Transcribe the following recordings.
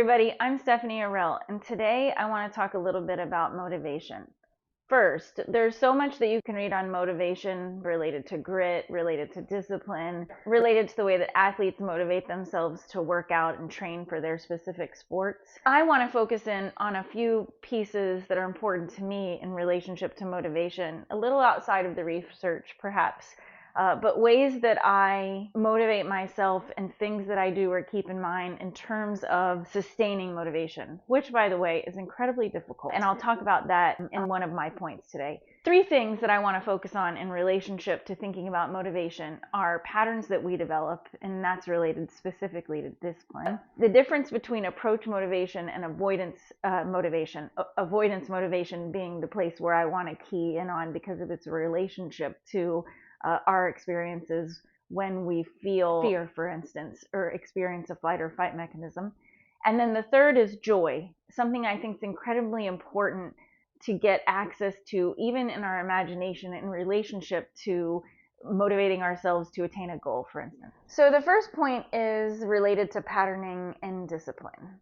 everybody, I'm Stephanie Arell, and today I want to talk a little bit about motivation. First, there's so much that you can read on motivation related to grit, related to discipline, related to the way that athletes motivate themselves to work out and train for their specific sports. I want to focus in on a few pieces that are important to me in relationship to motivation, a little outside of the research perhaps. But ways that I motivate myself and things that I do or keep in mind in terms of sustaining motivation, which, by the way, is incredibly difficult. And I'll talk about that in one of my points today. Three things that I want to focus on in relationship to thinking about motivation are patterns that we develop, and that's related specifically to discipline. The difference between approach motivation and avoidance motivation. Avoidance motivation being the place where I want to key in on because of its relationship to our experiences when we feel fear, for instance, or experience a flight or fight mechanism. And then the third is joy, something I think is incredibly important to get access to, even in our imagination in relationship to motivating ourselves to attain a goal, for instance. So the first point is related to patterning and discipline.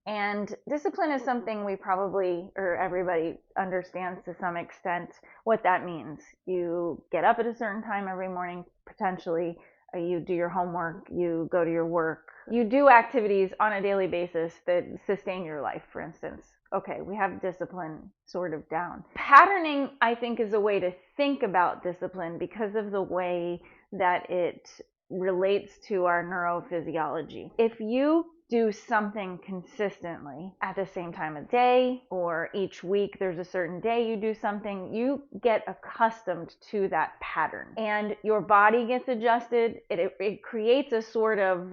And discipline is something we probably, or everybody understands to some extent what that means. You get up at a certain time every morning, potentially. You do your homework, you go to your work. You do activities on a daily basis that sustain your life, for instance. Okay, we have discipline sort of down. Patterning, I think, is a way to think about discipline because of the way that it relates to our neurophysiology. If you do something consistently at the same time of day, or each week there's a certain day you do something, you get accustomed to that pattern and your body gets adjusted. It creates a sort of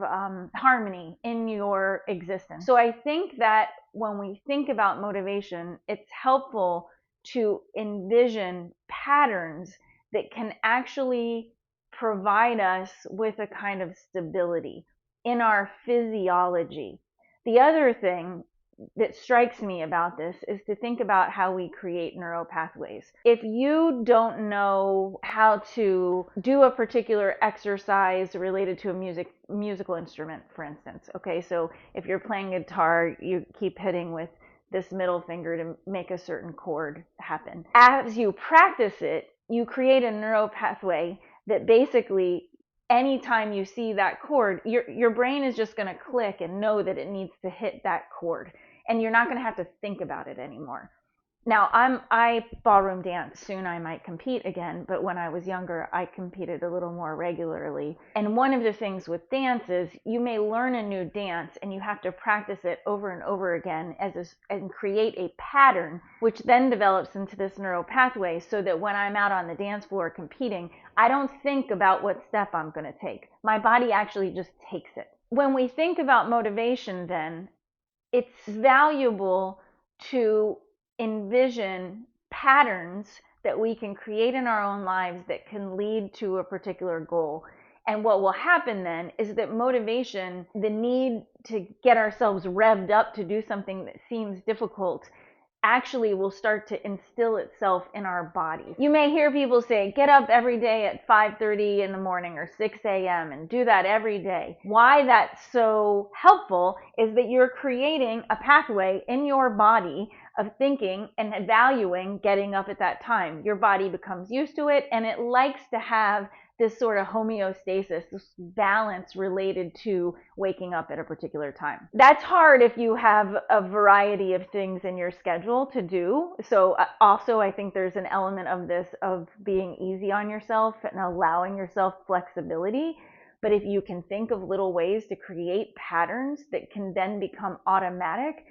harmony in your existence. So I think that when we think about motivation, it's helpful to envision patterns that can actually provide us with a kind of stability in our physiology. The other thing that strikes me about this is to think about how we create neural pathways. If you don't know how to do a particular exercise related to a musical instrument, for instance, okay, so if you're playing guitar, you keep hitting with this middle finger to make a certain chord happen. As you practice it, you create a neural pathway that basically anytime you see that chord, your brain is just going to click and know that it needs to hit that chord, and you're not going to have to think about it anymore. Now, I ballroom dance. Soon I might compete again, but when I was younger, I competed a little more regularly. And one of the things with dance is you may learn a new dance and you have to practice it over and over again and create a pattern, which then develops into this neural pathway so that when I'm out on the dance floor competing, I don't think about what step I'm going to take. My body actually just takes it. When we think about motivation, then, it's valuable to envision patterns that we can create in our own lives that can lead to a particular goal. And what will happen then is that motivation, the need to get ourselves revved up to do something that seems difficult, actually will start to instill itself in our bodies. You may hear people say, get up every day at 5:30 in the morning or 6 a.m. and do that every day. Why that's so helpful is that you're creating a pathway in your body of thinking and valuing getting up at that time. Your body becomes used to it, and it likes to have this sort of homeostasis, this balance related to waking up at a particular time. That's hard if you have a variety of things in your schedule to do. So also I think there's an element of this of being easy on yourself and allowing yourself flexibility. But if you can think of little ways to create patterns that can then become automatic,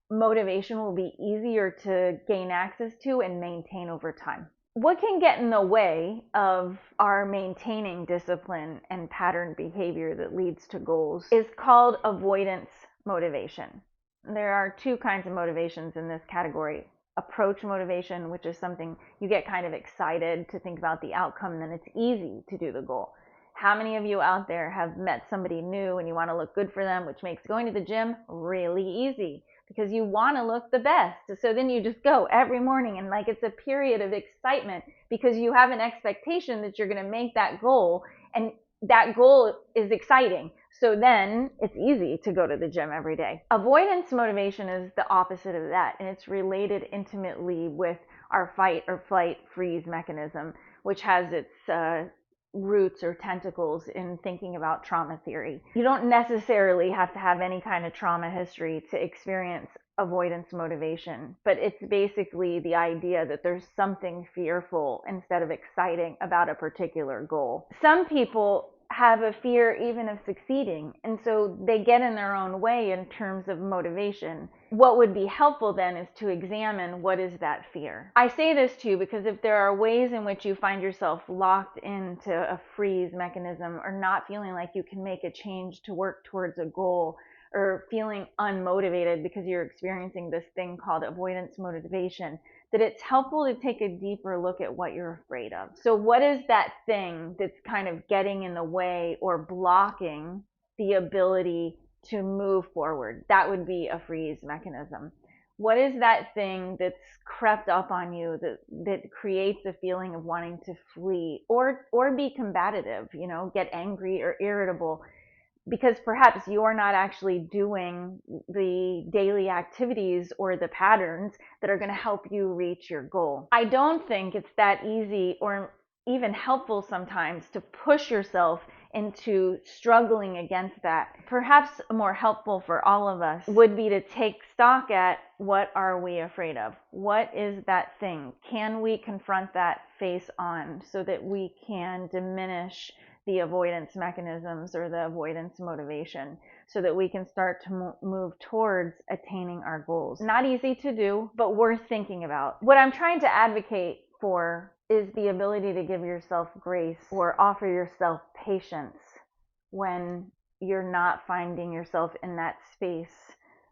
motivation will be easier to gain access to and maintain over time. What can get in the way of our maintaining discipline and pattern behavior that leads to goals is called avoidance motivation. There are two kinds of motivations in this category. Approach motivation, which is something you get kind of excited to think about the outcome, and then it's easy to do the goal. How many of you out there have met somebody new and you want to look good for them, which makes going to the gym really easy? Because you want to look the best. So then you just go every morning, and like it's a period of excitement because you have an expectation that you're going to make that goal, and that goal is exciting. So then it's easy to go to the gym every day. Avoidance motivation is the opposite of that, and it's related intimately with our fight or flight freeze mechanism, which has its roots or tentacles in thinking about trauma theory. You don't necessarily have to have any kind of trauma history to experience avoidance motivation, but it's basically the idea that there's something fearful instead of exciting about a particular goal. Some people have a fear even of succeeding, and so they get in their own way in terms of motivation. What would be helpful then is to examine, what is that fear? I say this too because if there are ways in which you find yourself locked into a freeze mechanism, or not feeling like you can make a change to work towards a goal, or feeling unmotivated because you're experiencing this thing called avoidance motivation, that it's helpful to take a deeper look at what you're afraid of. So what is that thing that's kind of getting in the way or blocking the ability to move forward? That would be a freeze mechanism. What is that thing that's crept up on you that creates a feeling of wanting to flee or be combative, get angry or irritable? Because perhaps you're not actually doing the daily activities or the patterns that are going to help you reach your goal. I don't think it's that easy or even helpful sometimes to push yourself into struggling against that. Perhaps more helpful for all of us would be to take stock at, what are we afraid of? What is that thing? Can we confront that face on so that we can diminish the avoidance mechanisms or the avoidance motivation, so that we can start to move towards attaining our goals? Not easy to do, but worth thinking about. What I'm trying to advocate for is the ability to give yourself grace or offer yourself patience when you're not finding yourself in that space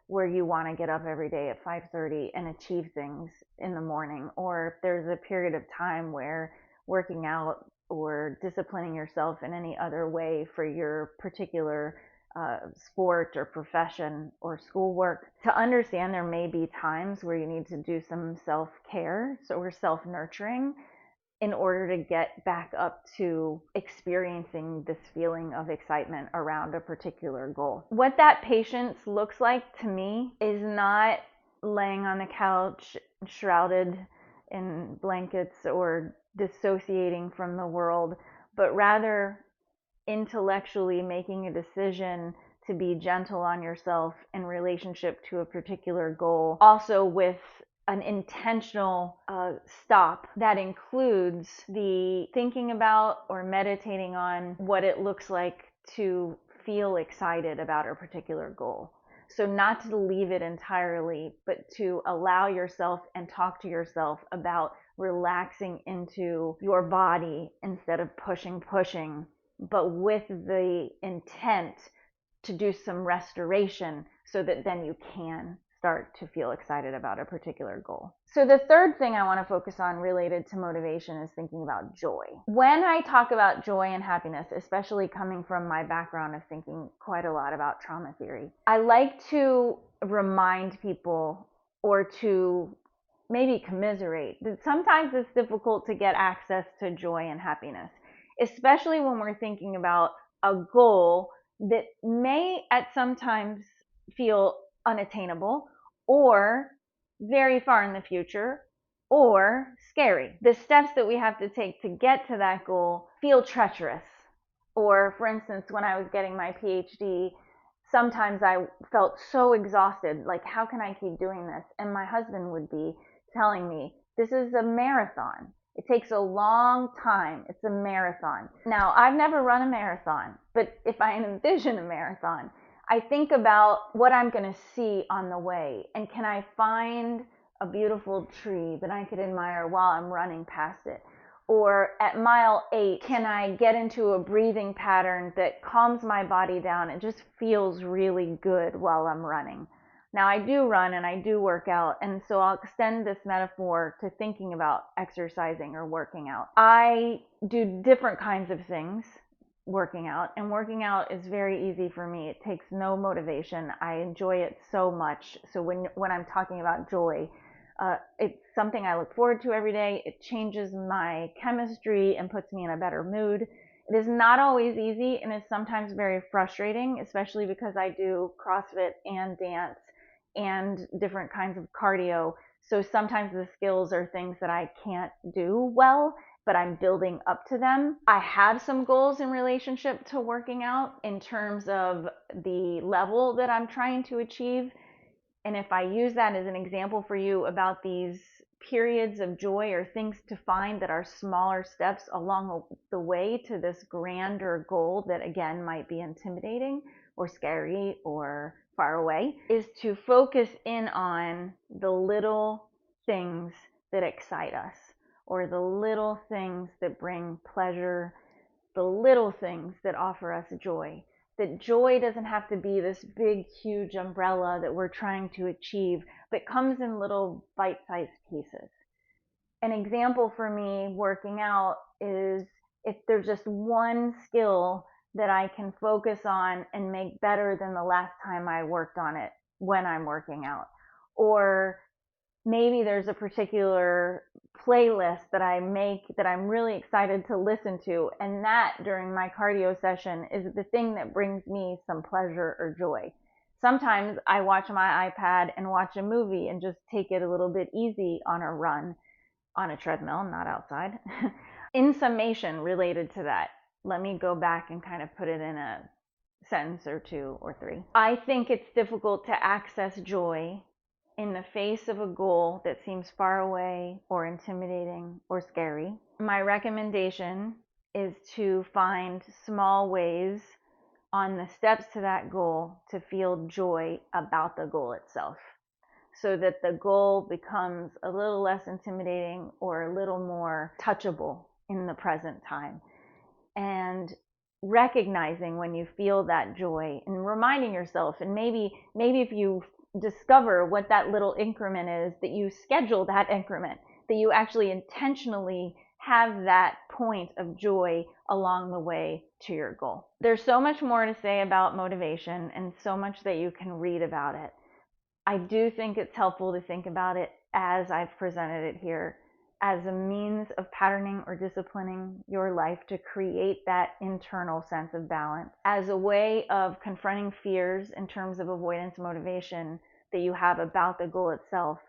where you want to get up every day at 5:30 and achieve things in the morning, or if there's a period of time where working out or disciplining yourself in any other way for your particular sport or profession or schoolwork, to understand there may be times where you need to do some self-care or self-nurturing in order to get back up to experiencing this feeling of excitement around a particular goal. What that patience looks like to me is not laying on the couch shrouded in blankets or dissociating from the world, but rather intellectually making a decision to be gentle on yourself in relationship to a particular goal, also with an intentional stop that includes the thinking about or meditating on what it looks like to feel excited about a particular goal. So not to leave it entirely, but to allow yourself and talk to yourself about relaxing into your body instead of pushing, but with the intent to do some restoration so that then you can start to feel excited about a particular goal. So the third thing I want to focus on related to motivation is thinking about joy. When I talk about joy and happiness, especially coming from my background of thinking quite a lot about trauma theory, I like to remind people, or to maybe commiserate, that sometimes it's difficult to get access to joy and happiness, especially when we're thinking about a goal that may at some times feel unattainable, or very far in the future, or scary. The steps that we have to take to get to that goal feel treacherous. Or for instance, when I was getting my PhD, sometimes I felt so exhausted, like, how can I keep doing this? And my husband would be telling me, this is a marathon. It takes a long time. It's a marathon. Now, I've never run a marathon, but if I envision a marathon, I think about what I'm going to see on the way, and can I find a beautiful tree that I could admire while I'm running past it? Or at mile 8, can I get into a breathing pattern that calms my body down and just feels really good while I'm running? Now, I do run and I do work out, and so I'll extend this metaphor to thinking about exercising or working out. I do different kinds of things working out, and working out is very easy for me. It takes no motivation. I enjoy it so much. So when I'm talking about joy, it's something I look forward to every day. It changes my chemistry and puts me in a better mood. It is not always easy and is sometimes very frustrating, especially because I do CrossFit and dance and different kinds of cardio. So sometimes the skills are things that I can't do well, but I'm building up to them. I have some goals in relationship to working out in terms of the level that I'm trying to achieve. And if I use that as an example for you about these periods of joy or things to find that are smaller steps along the way to this grander goal that again might be intimidating or scary or far away, is to focus in on the little things that excite us or the little things that bring pleasure, the little things that offer us joy. That joy doesn't have to be this big, huge umbrella that we're trying to achieve, but comes in little bite-sized pieces. An example for me working out is if there's just one skill that I can focus on and make better than the last time I worked on it when I'm working out. Or maybe there's a particular playlist that I make that I'm really excited to listen to, and that during my cardio session is the thing that brings me some pleasure or joy. Sometimes I watch my iPad and watch a movie and just take it a little bit easy on a run on a treadmill, not outside. In summation related to that, let me go back and kind of put it in a sentence or two or three. I think it's difficult to access joy in the face of a goal that seems far away or intimidating or scary. My recommendation is to find small ways on the steps to that goal to feel joy about the goal itself, so that the goal becomes a little less intimidating or a little more touchable in the present time. And recognizing when you feel that joy and reminding yourself, and maybe if you discover what that little increment is, that you schedule that increment, that you actually intentionally have that point of joy along the way to your goal. There's so much more to say about motivation and so much that you can read about it. I do think it's helpful to think about it as I've presented it here, as a means of patterning or disciplining your life to create that internal sense of balance, as a way of confronting fears in terms of avoidance motivation that you have about the goal itself,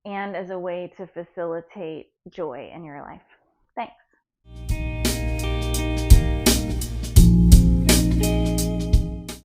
and as a way to facilitate joy in your life.